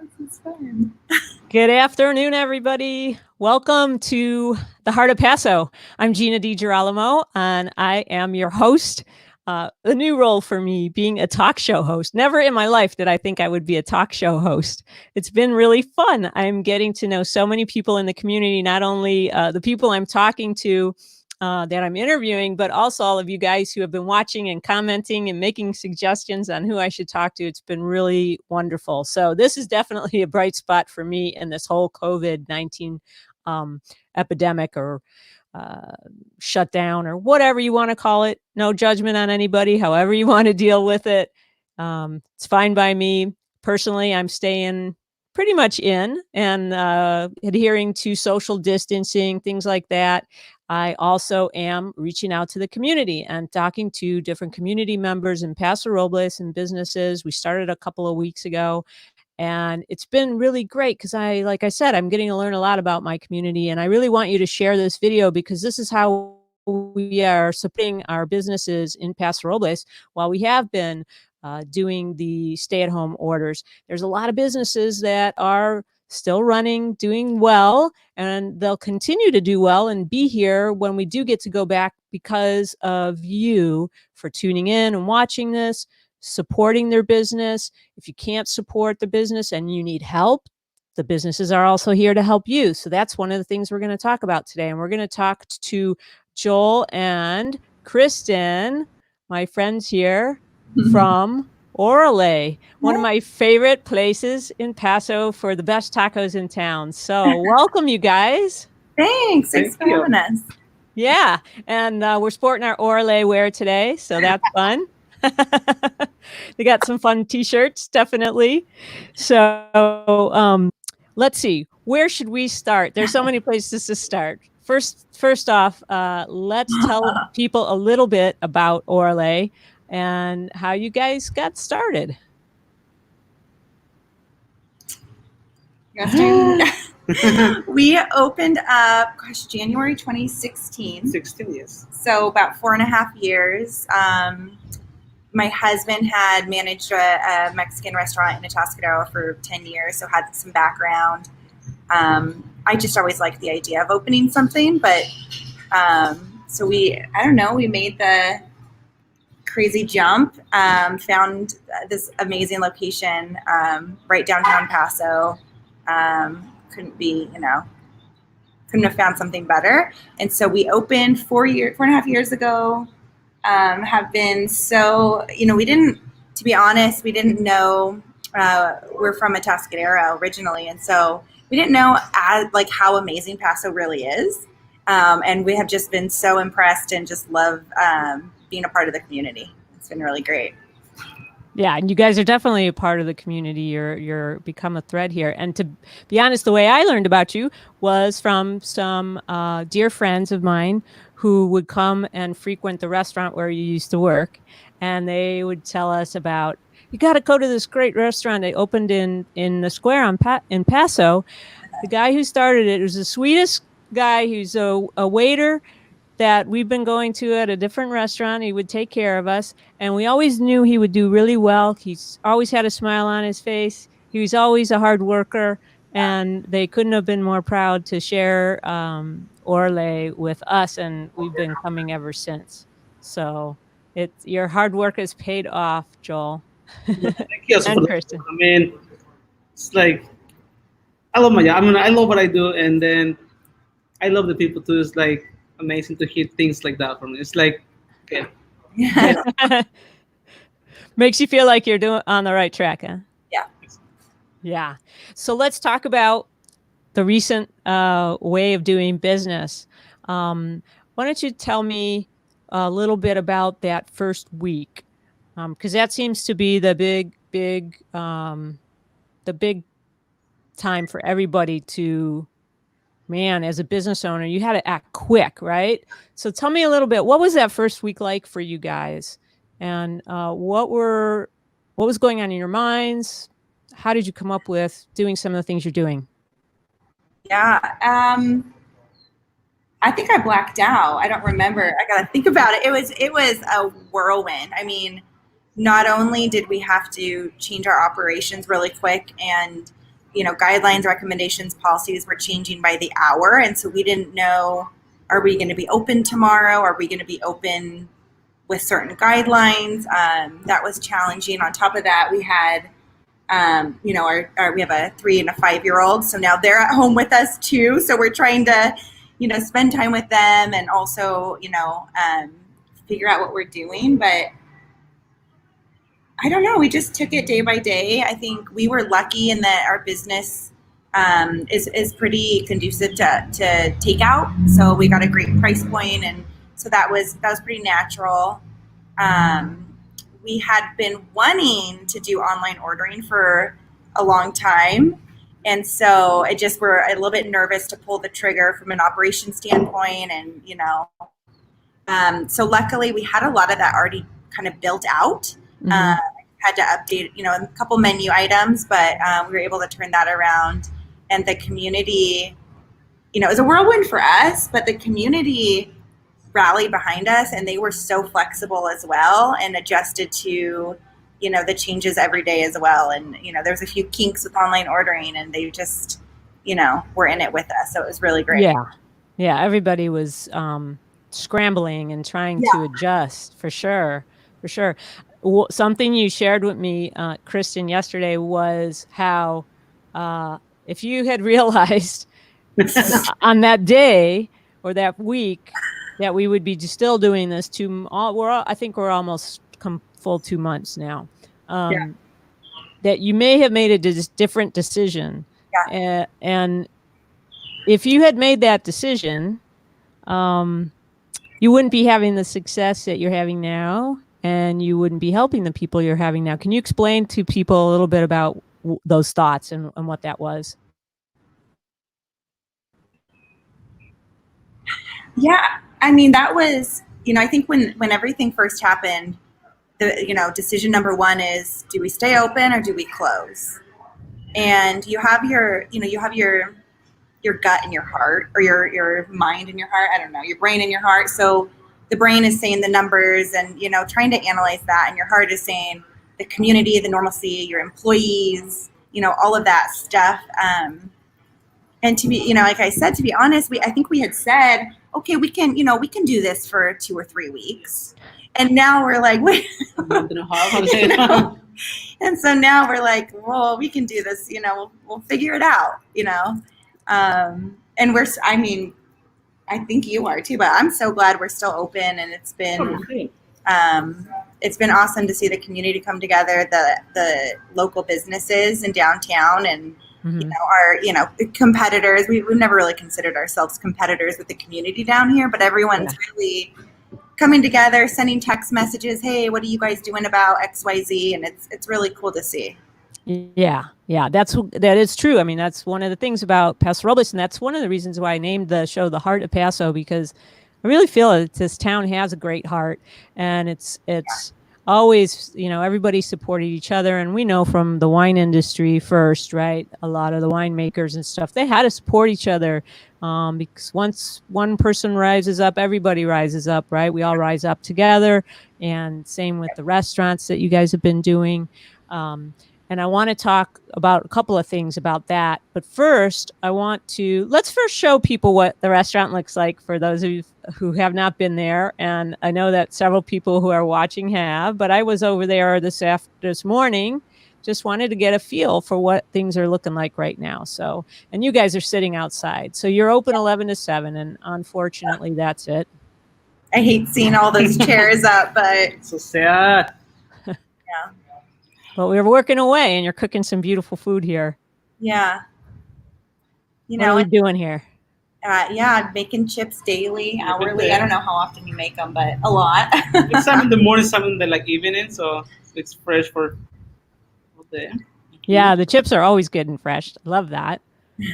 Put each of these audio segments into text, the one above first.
This is fun. Good afternoon, everybody. Welcome to the Heart of Paso. I'm Gina DiGirolamo, and I am your host. A new role for me, being a talk show host. Never in my life did I think I would be a talk show host. It's been really fun. I'm getting to know so many people in the community, not only the people I'm talking to, that I'm interviewing, but also all of you guys who have been watching and commenting and making suggestions on who I should talk to. It's been really wonderful. So this is definitely a bright spot for me in this whole COVID-19 epidemic or shutdown or whatever you want to call it. No judgment on anybody, however you want to deal with it. It's fine by me. Personally, I'm staying pretty much in and adhering to social distancing, things like that. I also am reaching out to the community and talking to different community members in Paso Robles and businesses. We started a couple of weeks ago, and it's been really great because like I said, I'm getting to learn a lot about my community, and I really want you to share this video because this is how we are supporting our businesses in Paso Robles while we have been doing the stay-at-home orders. There's a lot of businesses that are still running, doing well, and they'll continue to do well and be here when we do get to go back because of you for tuning in and watching this, supporting their business. If you can't support the business and you need help, the businesses are also here to help you. So that's one of the things we're going to talk about today. And we're going to talk to Joel and Kristen, my friends here from Órale, one of my favorite places in Paso for the best tacos in town. So welcome, you guys. Thanks for having us. Yeah, and we're sporting our Órale wear today, so that's fun. They got some fun t-shirts, definitely. So let's see, where should we start? There's so many places to start. First off, let's tell people a little bit about Órale and how you guys got started. We opened up, January 2016. 16 years. So about 4.5 years. My husband had managed a Mexican restaurant in Atascadero for 10 years, so had some background. I just always liked the idea of opening something, but so we made the crazy jump, found this amazing location right downtown Paso. Couldn't have found something better. And so we opened 4.5 years ago. Have been so, to be honest, we didn't know, we're from Atascadero originally. And so we didn't know how amazing Paso really is. And we have just been so impressed and just love being a part of the community. It's been really great. Yeah, and you guys are definitely a part of the community. You're become a thread here. And to be honest, the way I learned about you was from some dear friends of mine who would come and frequent the restaurant where you used to work. And they would tell us about, you got to go to this great restaurant they opened in the square in Paso. The guy who started it was the sweetest guy. Who's a waiter that we've been going to at a different restaurant. He would take care of us, and we always knew he would do really well. He's always had a smile on his face. He was always a hard worker, and they couldn't have been more proud to share Órale with us, and we've been coming ever since. So your hard work has paid off, Joel. Thank you. And Kristen. I mean, it's like, I love my job. I mean, I love what I do, and then I love the people too. It's like amazing to hear things like that from me. It's like, okay. Yeah. Makes you feel like you're on the right track, huh? Yeah. Yeah. So let's talk about the recent way of doing business. Why don't you tell me a little bit about that first week? Because that seems to be the big time for everybody to, man, as a business owner, you had to act quick, right? So tell me a little bit, what was that first week like for you guys? And what was going on in your minds? How did you come up with doing some of the things you're doing? Yeah. I think I blacked out. I don't remember. I got to think about it. It was a whirlwind. I mean, not only did we have to change our operations really quick and guidelines, recommendations, policies were changing by the hour. And so we didn't know, are we going to be open tomorrow? Are we going to be open with certain guidelines? That was challenging. On top of that, we had, we have a 3 and a 5-year-old. So now they're at home with us too. So we're trying to, spend time with them and also, figure out what we're doing. But I don't know. We just took it day by day. I think we were lucky in that our business is pretty conducive to takeout. So we got a great price point, and so that was pretty natural. We had been wanting to do online ordering for a long time, and so we're a little bit nervous to pull the trigger from an operation standpoint, and so luckily we had a lot of that already kind of built out. Mhm. Had to update, a couple menu items, but we were able to turn that around. And the community, it was a whirlwind for us, but the community rallied behind us, and they were so flexible as well and adjusted to, the changes every day as well. And, there's a few kinks with online ordering, and they just, were in it with us. So it was really great. Yeah. Everybody was scrambling and trying to adjust for sure. Something you shared with me, Kristen, yesterday was how if you had realized on that day or that week that we would be still doing this I think we're almost full 2 months now, that you may have made a different decision. And if you had made that decision, you wouldn't be having the success that you're having now, and you wouldn't be helping the people you're having now. Can you explain to people a little bit about those thoughts and what that was? Yeah. I mean, that was, I think when everything first happened, the, decision number one is, do we stay open or do we close? And you have your gut and your heart, or your mind and your heart. I don't know, your brain and your heart. So the brain is saying the numbers and, trying to analyze that. And your heart is saying the community, the normalcy, your employees, all of that stuff. And to be, like I said, to be honest, I think we had said, okay, we can do this for 2 or 3 weeks. And now we're like, wait. And so now we're like, well, we can do this, we'll figure it out, and I think you are too, but I'm so glad we're still open, and it's been awesome to see the community come together, the local businesses in downtown, and our competitors. We've never really considered ourselves competitors with the community down here, but everyone's really coming together, sending text messages. Hey, what are you guys doing about XYZ? And it's really cool to see. Yeah, that is true. I mean, that's one of the things about Paso Robles, and that's one of the reasons why I named the show The Heart of Paso, because I really feel that this town has a great heart, and it's always, everybody supported each other. And we know from the wine industry first, right? A lot of the winemakers and stuff, they had to support each other, because once one person rises up, everybody rises up, right? We all rise up together. And same with the restaurants that you guys have been doing. And I want to talk about a couple of things about that. But first, let's first show people what the restaurant looks like for those of you who have not been there. And I know that several people who are watching have, but I was over there this morning, just wanted to get a feel for what things are looking like right now. So, and you guys are sitting outside. So you're open 11 to 7, and unfortunately, that's it. I hate seeing all those chairs up, but so sad. Yeah. But we're working away, and you're cooking some beautiful food here. Yeah. What are we doing here? Making chips daily, hourly. I don't know how often you make them, but a lot. It's some in the morning, some in the evening, so it's fresh for the day. Yeah, the chips are always good and fresh. I love that.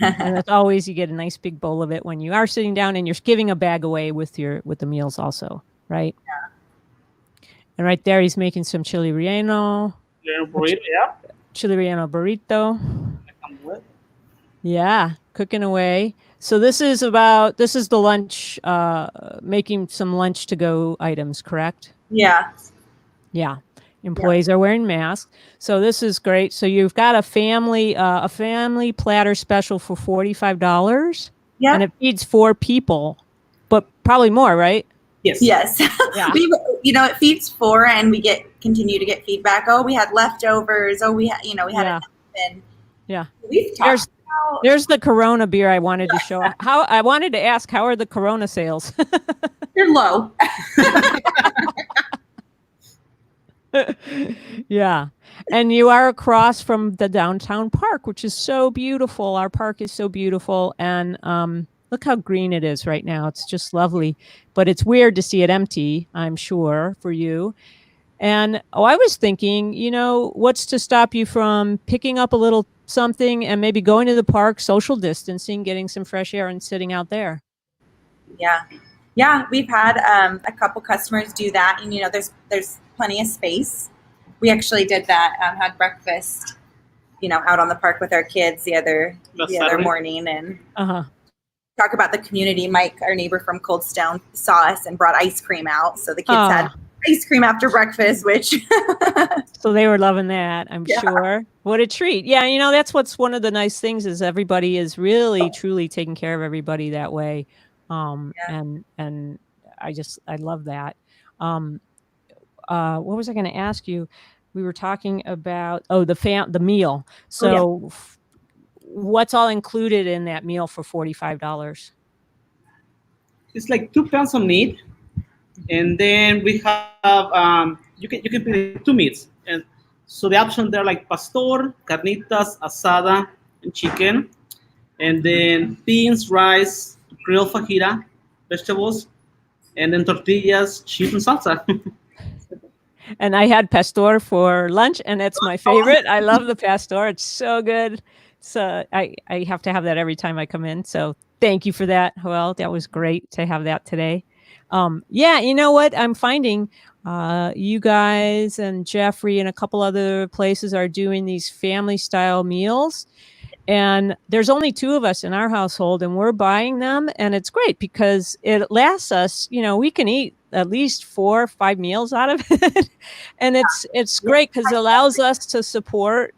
And that's always, you get a nice big bowl of it when you are sitting down, and you're giving a bag away with the meals also, right? Yeah. And right there, he's making some chili relleno. Burrito, yeah. Chili relleno burrito. Yeah, cooking away. So this is the lunch, making some lunch to go items, correct? Yeah. Yeah. Employees are wearing masks. So this is great. So you've got a family platter special for $45. Yeah. And it feeds 4 people, but probably more, right? Yes. Yes. Yeah. It feeds 4 and we continue to get feedback. Oh, we had leftovers. Oh, we had enough. And yeah. We've talked There's the Corona beer I wanted to show. I wanted to ask, how are the Corona sales? They're low. Yeah. And you are across from the downtown park, which is so beautiful. Our park is so beautiful. And look how green it is right now. It's just lovely. But it's weird to see it empty, I'm sure, for you. And I was thinking, what's to stop you from picking up a little something and maybe going to the park, social distancing, getting some fresh air and sitting out there? Yeah, we've had a couple customers do that, and there's plenty of space. We actually did that, had breakfast, out on the park with our kids the other morning, and talk about the community. Mike, our neighbor from Coldstone, saw us and brought ice cream out, so the kids had ice cream after breakfast, which so they were loving that, I'm sure. What a treat. Yeah, that's what's one of the nice things is everybody is really truly taking care of everybody that way. And I love that. What was I going to ask you? We were talking about the meal. So what's all included in that meal for $45? It's like 2 pounds of meat, and then we have you can pick 2 meats, and so the options there like pastor, carnitas, asada, and chicken, and then beans, rice, grilled fajita, vegetables, and then tortillas, cheese, and salsa. And I had pastor for lunch, and it's my favorite. I love the pastor. It's so good. So I have to have that every time I come in. So thank you for that, Joel. That was great to have that today. You know what? I'm finding you guys and Jeffrey and a couple other places are doing these family style meals. And there's only 2 of us in our household, and we're buying them. And it's great because it lasts us, we can eat at least 4 or 5 meals out of it. And it's great because it allows us to support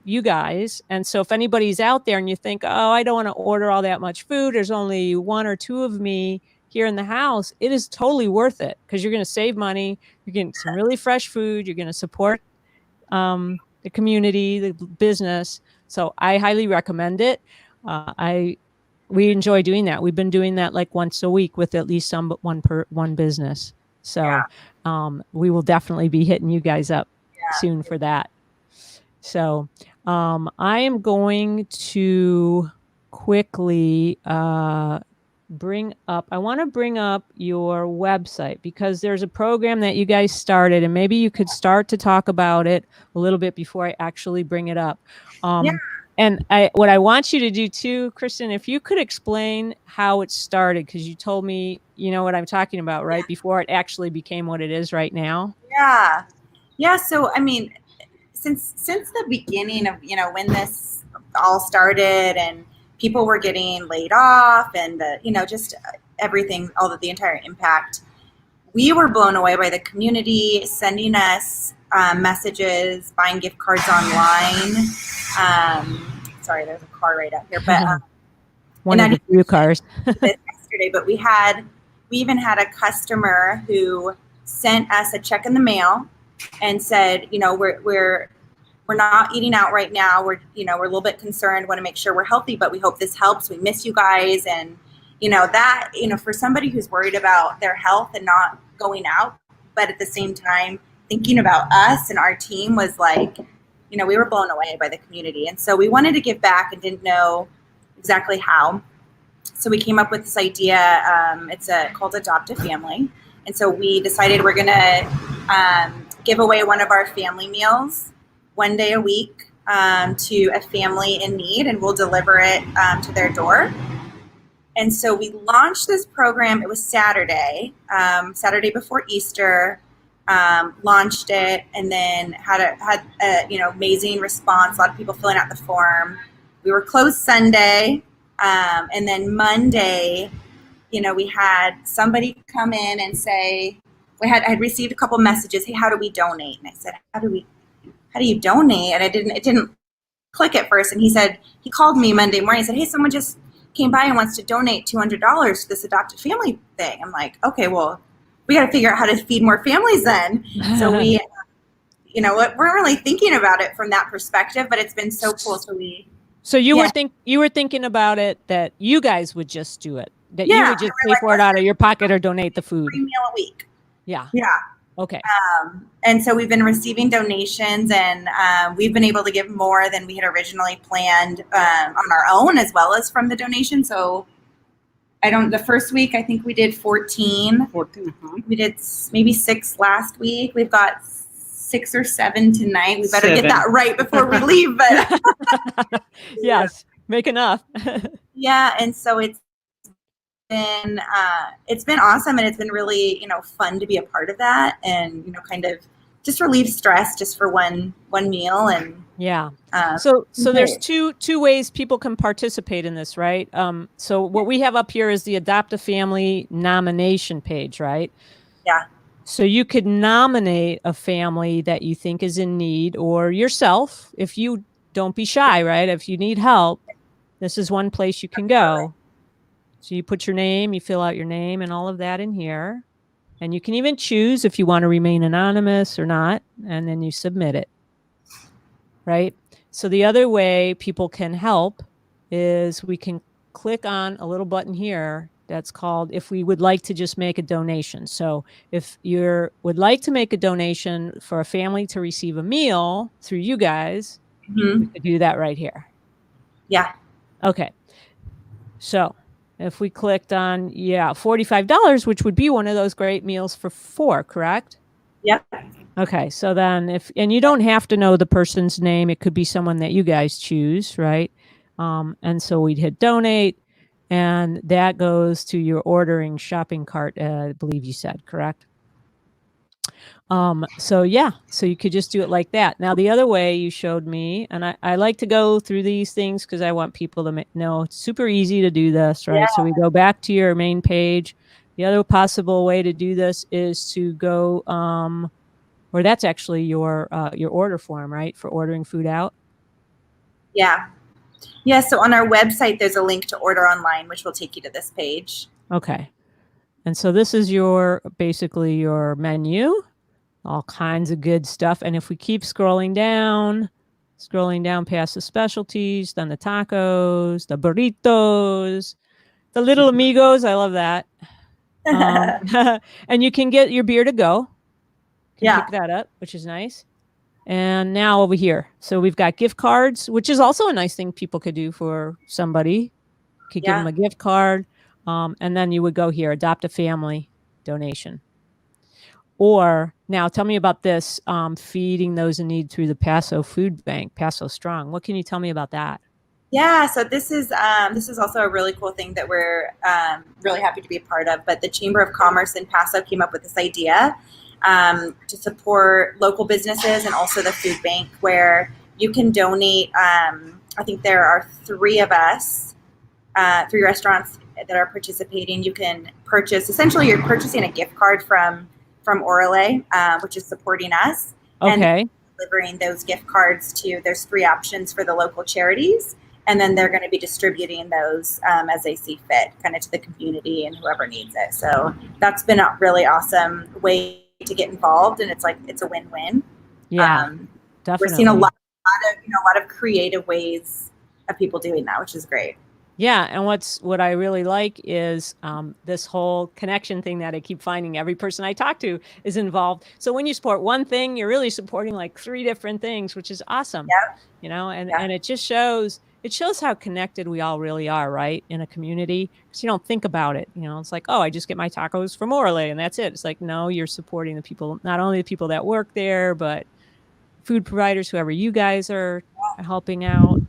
you guys. And so if anybody's out there and you think, oh, I don't want to order all that much food, there's only 1 or 2 of me here in the house, it is totally worth it because you're going to save money. You're getting some really fresh food. You're going to support the community, the business. So I highly recommend it. We enjoy doing that. We've been doing that like once a week with at least one business. So we will definitely be hitting you guys up soon for that. So I am going to quickly bring up your website because there's a program that you guys started, and maybe you could start to talk about it a little bit before I actually bring it up. And what I want you to do too, Kristen, if you could explain how it started, because you told me, what I'm talking about, right? Before it actually became what it is right now. Yeah. So, I mean, since the beginning of, when this all started and people were getting laid off and just everything, the entire impact, we were blown away by the community sending us messages, buying gift cards online. Sorry, there's a car right out here, but one of the few cars. Yesterday, but we even had a customer who sent us a check in the mail and said, we're not eating out right now. We're a little bit concerned, want to make sure we're healthy, but we hope this helps. We miss you guys. And, that, for somebody who's worried about their health and not going out, but at the same time thinking about us and our team was like, we were blown away by the community. And so we wanted to give back and didn't know exactly how. So we came up with this idea. It's called Adopt a Family. And so we decided we're going to give away one of our family meals 1 day a week to a family in need, and we'll deliver it to their door. And so we launched this program. It was Saturday before Easter. Launched it, and then had amazing response. A lot of people filling out the form. We were closed Sunday, and then Monday, we had somebody come in and say, I had received a couple messages. Hey, how do we donate? And I said, how do you donate? And it didn't click at first. And he called me Monday morning and said, hey, someone just came by and wants to donate $200 to this adopted family thing. I'm like, okay, well, we got to figure out how to feed more families then. So we, we're really thinking about it from that perspective, but it's been so cool. So you were thinking about it that you guys would just do it, that you would just pay for it out of your pocket or donate the food. 3 meal a week. Yeah. Yeah. Okay. And so we've been receiving donations, and we've been able to give more than we had originally planned on our own, as well as from the donation. So the first week, I think we did 14. 14. Uh-huh. We did maybe 6 last week. We've got 6 or 7 tonight. We better get that right before we leave. But yes, make enough. Yeah. And so it's been awesome, and it's been really, fun to be a part of that, and, kind of just relieve stress just for one meal. And yeah. So there's two ways people can participate in this, right? So what we have up here is the Adopt a Family nomination page, right? Yeah. So you could nominate a family that you think is in need, or yourself. If you don't be shy, right? If you need help, this is one place you can go. So you put your name, you fill out your name and all of that in here. And you can even choose if you want to remain anonymous or not. And then you submit it. Right? So the other way people can help is we can click on a little button here that's called if we would like to just make a donation. So if you would like to make a donation for a family to receive a meal through you guys, we could do that right here. Yeah. Okay. So if we clicked on, $45, which would be one of those great meals for 4, correct? Yep. Okay. So then and you don't have to know the person's name. It could be someone that you guys choose, right? And so we'd hit donate, and that goes to your ordering shopping cart, I believe you said, correct? So you could just do it like that. Now, the other way you showed me, and I like to go through these things because I want people to know it's super easy to do this, right? Yeah. So we go back to your main page. The other possible way to do this is to go, or that's actually your order form, right? For ordering food out. Yeah. Yeah. So on our website, there's a link to order online, which will take you to this page. Okay. And so this is basically your menu. All kinds of good stuff. And if we keep scrolling down past the specialties, then the tacos, the burritos, the little amigos. I love that. And you can get your beer to go. Pick that up, which is nice. And now over here. So we've got gift cards, which is also a nice thing people could do for somebody. Could give them a gift card. And then you would go here, Adopt a Family donation. Or now tell me about this, feeding those in need through the Paso Food Bank, Paso Strong. What can you tell me about that? Yeah, so this is also a really cool thing that we're really happy to be a part of. But the Chamber of Commerce in Paso came up with this idea to support local businesses and also the food bank, where you can donate. I think there are 3 of us, 3 restaurants that are participating. You can purchase, essentially you're purchasing a gift card from Órale, which is supporting us. Okay. And delivering those gift cards there's 3 options for the local charities. And then they're going to be distributing those as they see fit, kind of to the community and whoever needs it. So that's been a really awesome way to get involved. And it's a win-win. Yeah, definitely. We're seeing a lot of creative ways of people doing that, which is great. Yeah, and what I really like is this whole connection thing that I keep finding every person I talk to is involved. So when you support one thing, you're really supporting like 3 different things, which is awesome. Yeah. And it just shows how connected we all really are, right, in a community. Because you don't think about it. It's like, oh, I just get my tacos from Órale and that's it. It's like, no, you're supporting the people, not only the people that work there, but food providers, whoever you guys are helping out.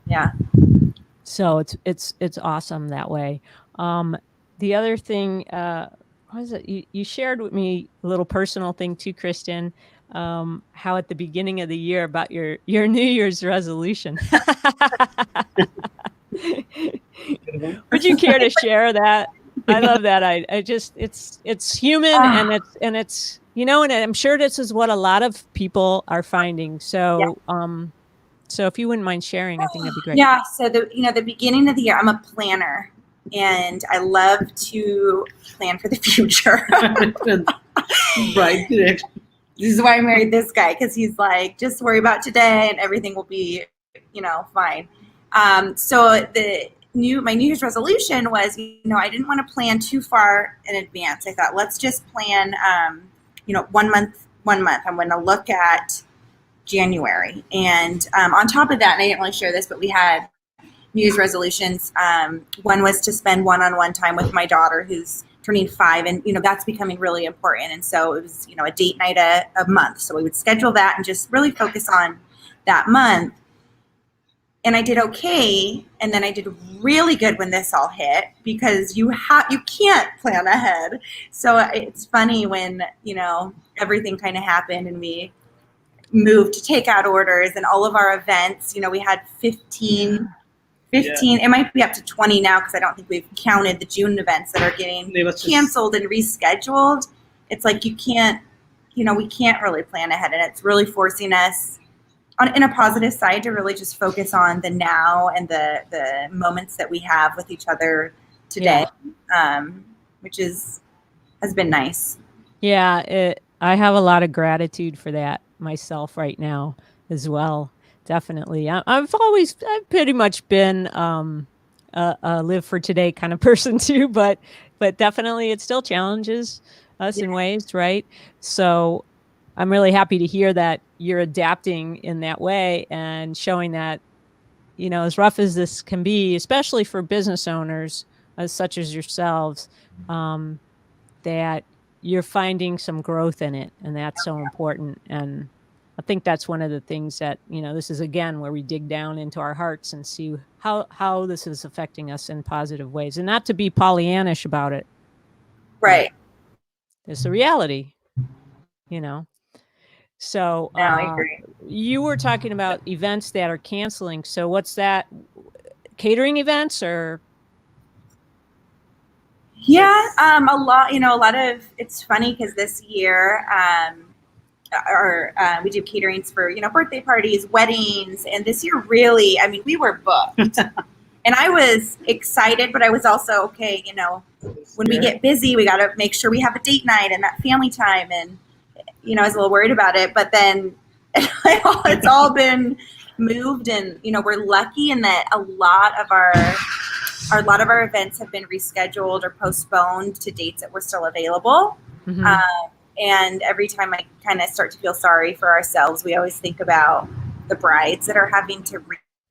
Yeah. So it's awesome that way. The other thing, what was it? You shared with me a little personal thing too, Kristen. How at the beginning of the year about your New Year's resolution. Would you care to share that? I love that. I just, it's human and it's, you know, and I'm sure this is what a lot of people are finding. So, so if you wouldn't mind sharing, I think that'd be great. Yeah. So the beginning of the year, I'm a planner and I love to plan for the future. Right. This is why I married this guy, because he's like, just worry about today and everything will be, you know, fine. So my New Year's resolution was, you know, I didn't want to plan too far in advance. I thought, let's just plan, you know, 1 month. I'm going to look at January. And on top of that, and I didn't really share this, but we had New Year's resolutions. One was to spend one-on-one time with my daughter who's turning 5, and you know that's becoming really important. And so it was, you know, a date night a month. So we would schedule that and just really focus on that month. And I did okay, and then I did really good when this all hit, because you can't plan ahead. So it's funny when, you know, everything kind of happened and we moved to takeout orders and all of our events. You know, we had 15. It might be up to 20 now, because I don't think we've counted the June events that are getting canceled and rescheduled. It's like you can't, you know, we can't really plan ahead, and it's really forcing us in a positive side to really just focus on the now and the moments that we have with each other today, which has been nice. Yeah, I have a lot of gratitude for that myself right now as well. Definitely. I've pretty much been a live for today kind of person too, but definitely it still challenges us in ways, right? So I'm really happy to hear that you're adapting in that way and showing that, you know, as rough as this can be, especially for business owners such as yourselves, that you're finding some growth in it, and that's so important. And I think that's one of the things that, you know, this is again where we dig down into our hearts and see how this is affecting us in positive ways, and not to be Pollyannish about it. Right. It's a reality, you know. So no, I agree. You were talking about events that are canceling. So what's that? Catering events or? Yeah, a lot of, it's funny because this year, we do caterings for, you know, birthday parties, weddings, and this year really, I mean, we were booked. And I was excited, but I was also, okay, you know, when we get busy, we got to make sure we have a date night and that family time. And, you know, I was a little worried about it, but then it's all been moved. And, you know, we're lucky in that a lot of our events have been rescheduled or postponed to dates that were still available. Mm-hmm. And every time I kind of start to feel sorry for ourselves, we always think about the brides that are having to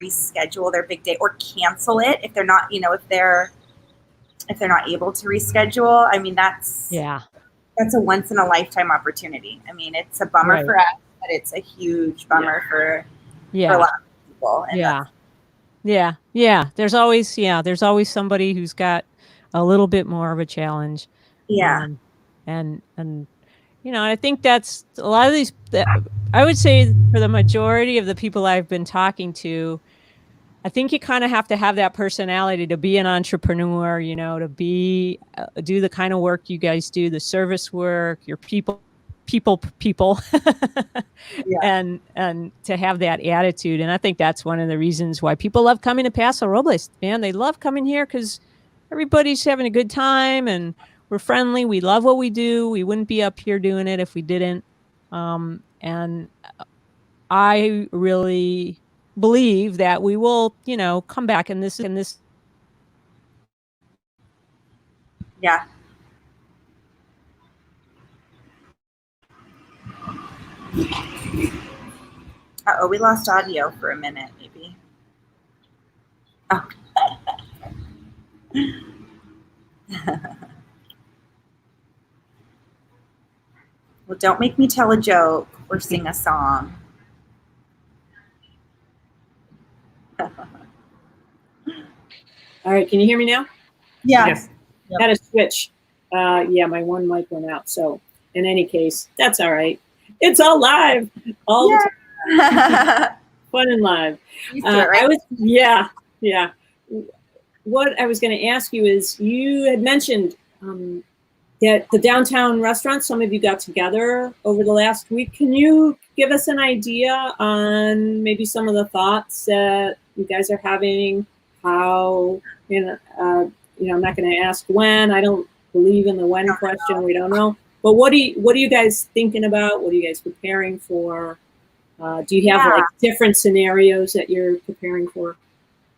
reschedule their big day or cancel it if they're not, you know, if they're not able to reschedule. I mean, that's a once in a lifetime opportunity. I mean, it's a bummer for us, but it's a huge bummer for a lot of people. And There's always somebody who's got a little bit more of a challenge. And you know, I think that's a lot of these, I would say for the majority of the people I've been talking to, I think you kind of have to have that personality to be an entrepreneur, you know, to be, do the kind of work you guys do, the service work, your people, and to have that attitude. And I think that's one of the reasons why people love coming to Paso Robles, man. They love coming here because everybody's having a good time and we're friendly. We love what we do. We wouldn't be up here doing it if we didn't. And I really believe that we will, you know, come back in this. Yeah. Uh-oh, we lost audio for a minute, maybe. Oh. Well, don't make me tell a joke or sing a song. All right, can you hear me now? Yeah. Yes. Yep. Had a switch. My one mic went out. So in any case, that's all right. It's all live. All the time. Fun and live. Right? what I was going to ask you is, you had mentioned that the downtown restaurant, some of you got together over the last week. Can you give us an idea on maybe some of the thoughts that you guys are having? How, I'm not going to ask when. I don't believe in the when question. We don't know. But what are you guys thinking about? What are you guys preparing for? Do you have like different scenarios that you're preparing for?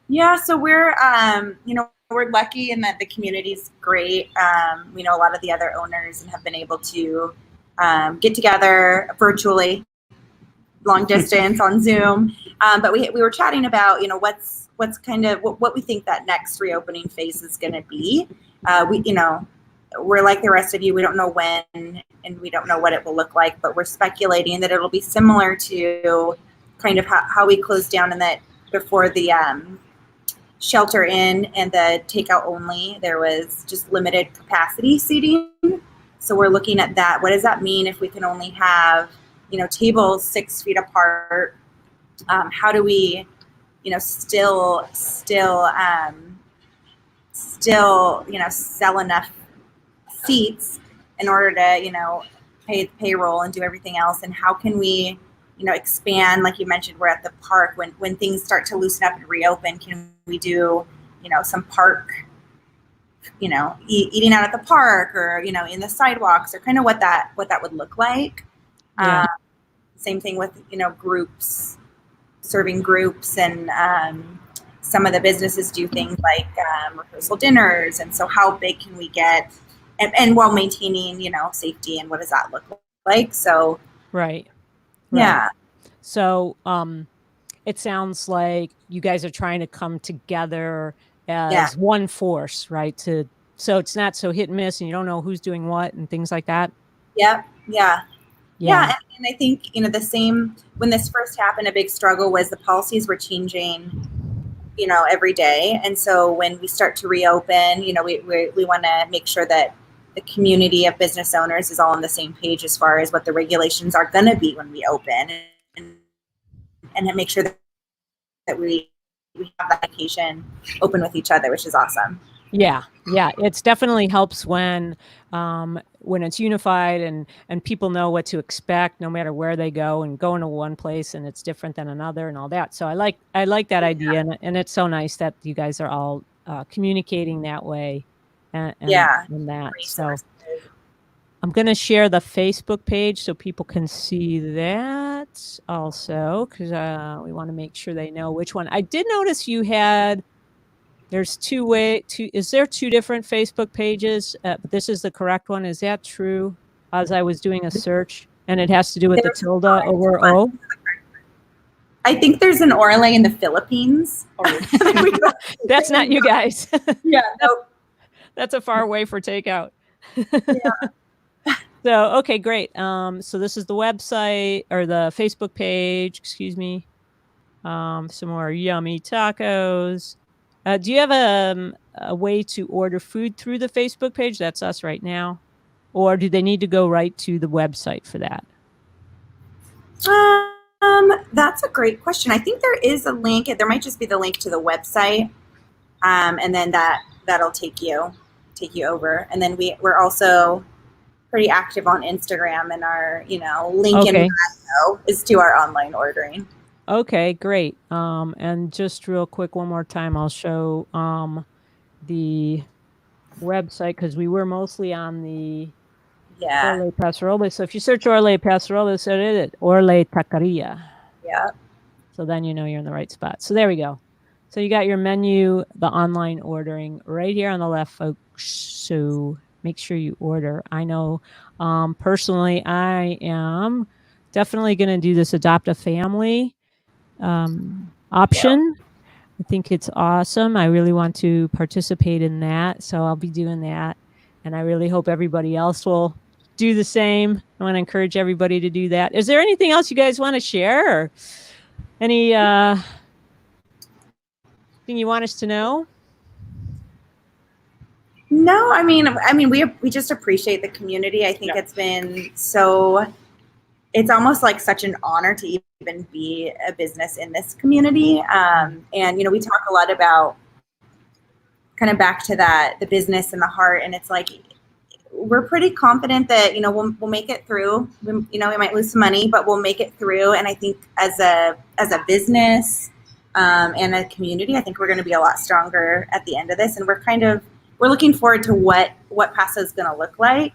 Yeah, so we're we're lucky in that the community's great. We know a lot of the other owners and have been able to get together virtually, long distance on Zoom. But we were chatting about, what's kind of what we think that next reopening phase is going to be. We're like the rest of you. We don't know when, and we don't know what it will look like, but we're speculating that it'll be similar to kind of how we closed down, and that before the shelter in and the takeout only, there was just limited capacity seating. So we're looking at that. What does that mean if we can only have, tables 6 feet apart? How do we, still sell enough seats in order to, pay the payroll and do everything else? And how can we, expand? Like you mentioned, we're at the park. When things start to loosen up and reopen, can we do, some park, eating out at the park, or, in the sidewalks, or kind of what that would look like. Yeah. Same thing with, groups, serving groups, and some of the businesses do things like rehearsal dinners. And so how big can we get, and while maintaining, safety, and what does that look like? So, Right. yeah. So it sounds like you guys are trying to come together as one force, right? So it's not so hit and miss, and you don't know who's doing what and things like that. Yep. Yeah. And I think, the same, when this first happened, a big struggle was the policies were changing, every day. And so when we start to reopen, we want to make sure that the community of business owners is all on the same page as far as what the regulations are going to be when we open, and make sure that we have that communication open with each other, which is awesome. Yeah. It's definitely helps when it's unified and people know what to expect, no matter where they go, and going to one place and it's different than another and all that. So I like that idea, and it's so nice that you guys are all communicating that way. And that. So I'm going to share the Facebook page so people can see that also, because we want to make sure they know which one. I did notice you had. There's is there 2 different Facebook pages? But this is the correct one. Is that true? As I was doing a search, and it has to do with the tilde over O. I think there's an Órale in the Philippines. That's not you guys. Yeah, no. That's a far way for takeout. Yeah. So, okay, great. So this is the website, or the Facebook page, excuse me. Some more yummy tacos. Do you have a way to order food through the Facebook page? That's us right now. Or do they need to go right to the website for that? That's a great question. I think there is a link. There might just be the link to the website. And then that'll take you over. And then we're also pretty active on Instagram, and our, link in bio is to our online ordering. Okay, great. And just real quick, one more time, I'll show the website, because we were mostly on the Órale Paso Robles. So if you search Órale Paso Robles, so it is Órale Taqueria. Yeah. So then you're in the right spot. So there we go. So you got your menu, the online ordering right here on the left, folks. So make sure you order. I know personally, I am definitely going to do this adopt a family option. I think it's awesome. I really want to participate in that, so I'll be doing that, and I really hope everybody else will do the same. I want to encourage everybody to do that. Is there anything else you guys want to share, or any thing you want us to know? No, I mean we just appreciate the community. I think it's been it's almost like such an honor to even be a business in this community. And we talk a lot about kind of back to that, the business and the heart. And it's like, we're pretty confident that, we'll make it through. We might lose some money, but we'll make it through. And I think as a business and a community, I think we're going to be a lot stronger at the end of this. And we're looking forward to what Paso is going to look like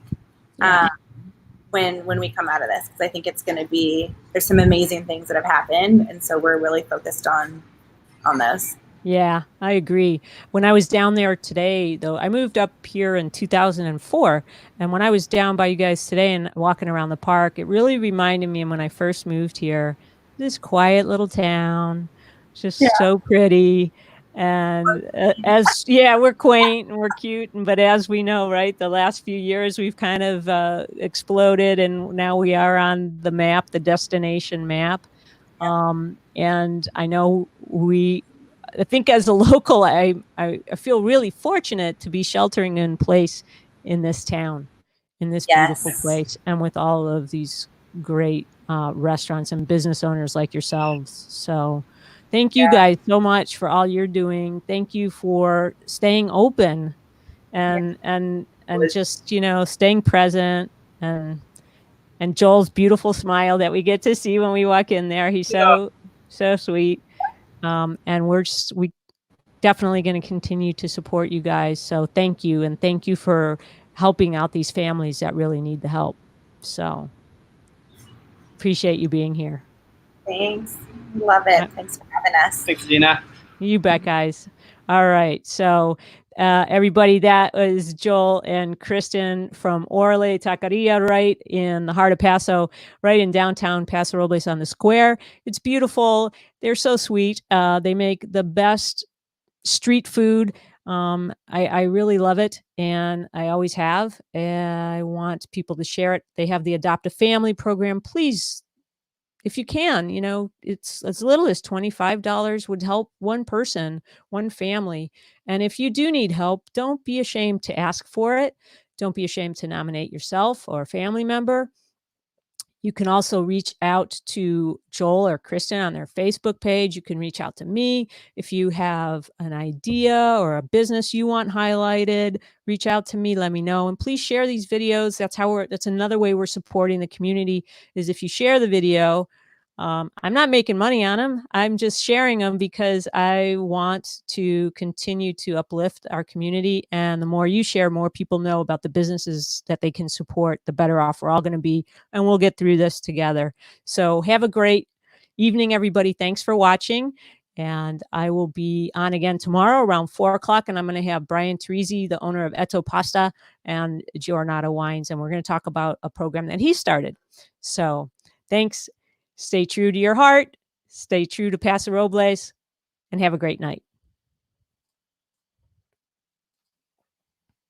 when we come out of this. Because I think it's going to be, there's some amazing things that have happened. And so we're really focused on those. Yeah, I agree. When I was down there today, though, I moved up here in 2004. And when I was down by you guys today and walking around the park, it really reminded me of when I first moved here, this quiet little town, just so pretty. And we're quaint and we're cute. But as we know, right, the last few years, we've kind of exploded. And now we are on the map, the destination map. And I know I think as a local, I feel really fortunate to be sheltering in place in this town, in this beautiful place, and with all of these great restaurants and business owners like yourselves. So thank you guys so much for all you're doing. Thank you for staying open and just, staying present, and Joel's beautiful smile that we get to see when we walk in there. He's so sweet. And we definitely going to continue to support you guys. So thank you. And thank you for helping out these families that really need the help. So appreciate you being here. Thanks. Love it. Thanks for having us. Thanks, Gina. You bet, guys. All right. So everybody, that was Joel and Kristen from Órale Taqueria, right in the heart of Paso, right in downtown Paso Robles on the square. It's beautiful. They're so sweet. They make the best street food. I really love it, and I always have. And I want people to share it. They have the Adopt a Family program. Please, if you can, it's as little as $25 would help one person, one family. And if you do need help, don't be ashamed to ask for it. Don't be ashamed to nominate yourself or a family member. You can also reach out to Joel or Kristen on their Facebook page. You can reach out to me if you have an idea or a business you want highlighted. Reach out to me, let me know, and please share these videos. That's another way we're supporting the community, is if you share the video. I'm not making money on them. I'm just sharing them because I want to continue to uplift our community. And the more you share, more people know about the businesses that they can support, the better off we're all going to be. And we'll get through this together. So have a great evening, everybody. Thanks for watching. And I will be on again tomorrow around 4 o'clock. And I'm going to have Brian Teresi, the owner of Etto Pasta and Giornata Wines. And we're going to talk about a program that he started. So thanks. Stay true to your heart, stay true to Paso Robles, and have a great night.